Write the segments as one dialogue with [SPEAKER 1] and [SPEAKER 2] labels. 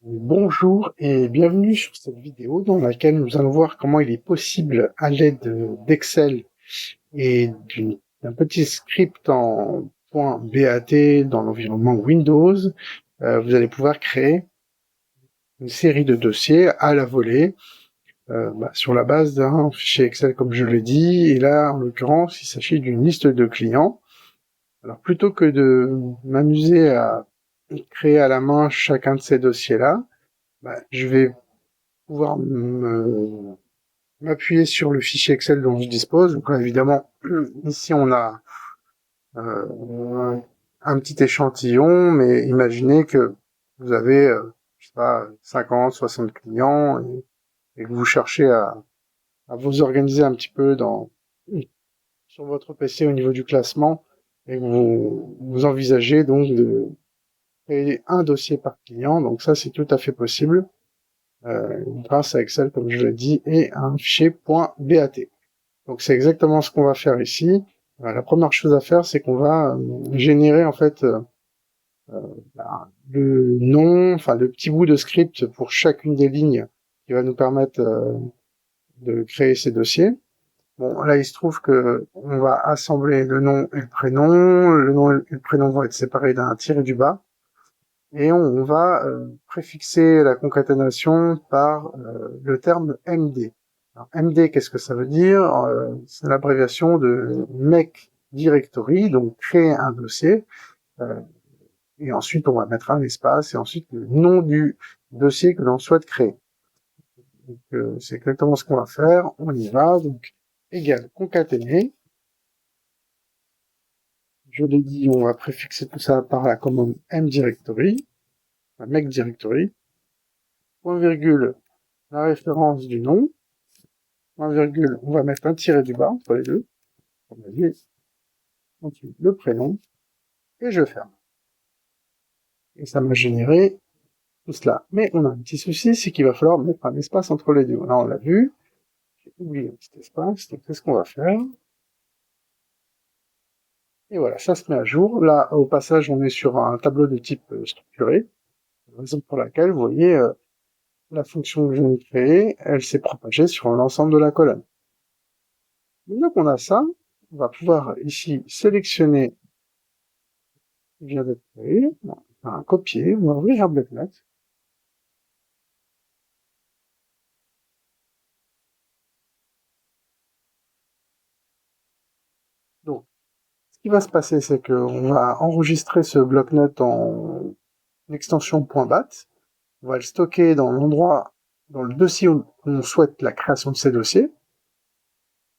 [SPEAKER 1] Bonjour et bienvenue sur cette vidéo dans laquelle nous allons voir comment il est possible à l'aide d'Excel et d'un petit script en .bat dans l'environnement Windows, vous allez pouvoir créer une série de dossiers à la volée sur la base d'un fichier Excel comme je l'ai dit, et là en l'occurrence il s'agit d'une liste de clients. Alors plutôt que de m'amuser à créer à la main chacun de ces dossiers-là, je vais pouvoir m'appuyer sur le fichier Excel dont je dispose. Donc là, évidemment, ici on a un petit échantillon, mais imaginez que vous avez, je sais pas, 50, 60 clients et que vous cherchez à vous organiser un petit peu sur votre PC au niveau du classement et que vous envisagez donc de créer un dossier par client. Donc ça, c'est tout à fait possible. Grâce à Excel, comme je l'ai dit, et un fichier .bat. Donc c'est exactement ce qu'on va faire ici. La première chose à faire, c'est qu'on va générer en fait le nom, enfin le petit bout de script pour chacune des lignes qui va nous permettre de créer ces dossiers. Bon, là il se trouve que on va assembler le nom et le prénom. Le nom et le prénom vont être séparés d'un tiré du bas. Et on va préfixer la concaténation par le terme MD. Alors, MD, qu'est-ce que ça veut dire? C'est l'abréviation de Make Directory, donc créer un dossier, et ensuite on va mettre un espace, et ensuite le nom du dossier que l'on souhaite créer. Donc c'est exactement ce qu'on va faire, on y va, donc égal concaténer. Je l'ai dit, on va préfixer tout ça par la commande mDirectory, Make Directory, point virgule, la référence du nom, point virgule, on va mettre un tiret du bas entre les deux, comme on a dit, ensuite le prénom, et je ferme. Et ça m'a généré tout cela. Mais on a un petit souci, c'est qu'il va falloir mettre un espace entre les deux. Là, on l'a vu, j'ai oublié un petit espace, donc c'est ce qu'on va faire. Et voilà, ça se met à jour. Là, au passage, on est sur un tableau de type structuré, raison pour laquelle, vous voyez, la fonction que je viens de créer, elle s'est propagée sur l'ensemble de la colonne. Maintenant qu'on a ça, on va pouvoir ici sélectionner ce qui vient d'être créé, on va faire un copier, on va ouvrir un bloc-notes. Donc, ce qui va se passer, c'est qu'on va enregistrer ce bloc-notes en extension .bat, on va le stocker dans l'endroit, dans le dossier où on souhaite la création de ces dossiers,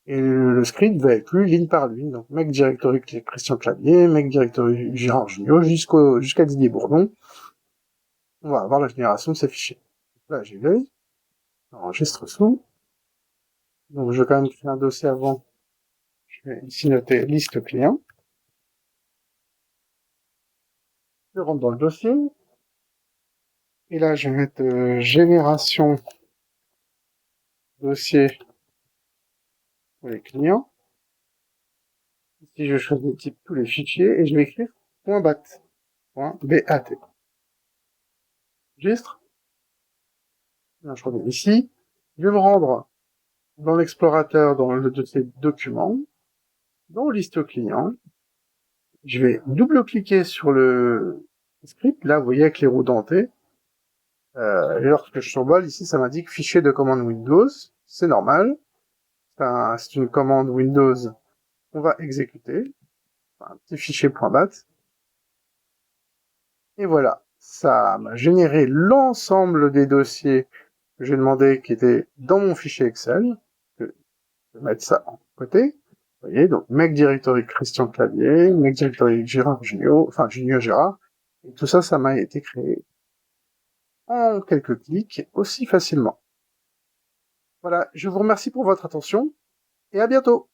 [SPEAKER 1] et le script va être lu ligne par ligne. Donc, make directory Christian Clavier, make directory Gérard Junior, jusqu'à Didier Bourdon. On va avoir la génération de ces fichiers. Là, j'y vais. Enregistre sous. Donc, je vais quand même créer un dossier avant. Je vais ici noter liste client. Je rentre dans le dossier. Et là, je vais mettre génération dossier pour les clients. Ici, je choisis le type tous les fichiers et je vais écrire .bat. .bat. Registre. Là, je reviens ici. Je vais me rendre dans l'explorateur, dans le dossier documents, dans liste client. Je vais double-cliquer sur le script. Là, vous voyez avec les roues dentées. Et lorsque je survole, ici, ça m'indique fichier de commande Windows. C'est normal. C'est une commande Windows qu'on va exécuter. Enfin, un petit fichier .bat. Et voilà. Ça m'a généré l'ensemble des dossiers que j'ai demandé qui étaient dans mon fichier Excel. Je vais mettre ça en côté. Vous voyez, donc, make directory Christian Clavier, make directory Gérard Junior, enfin, Junior Gérard. Et tout ça, ça m'a été créé en quelques clics aussi facilement. Voilà, je vous remercie pour votre attention et à bientôt.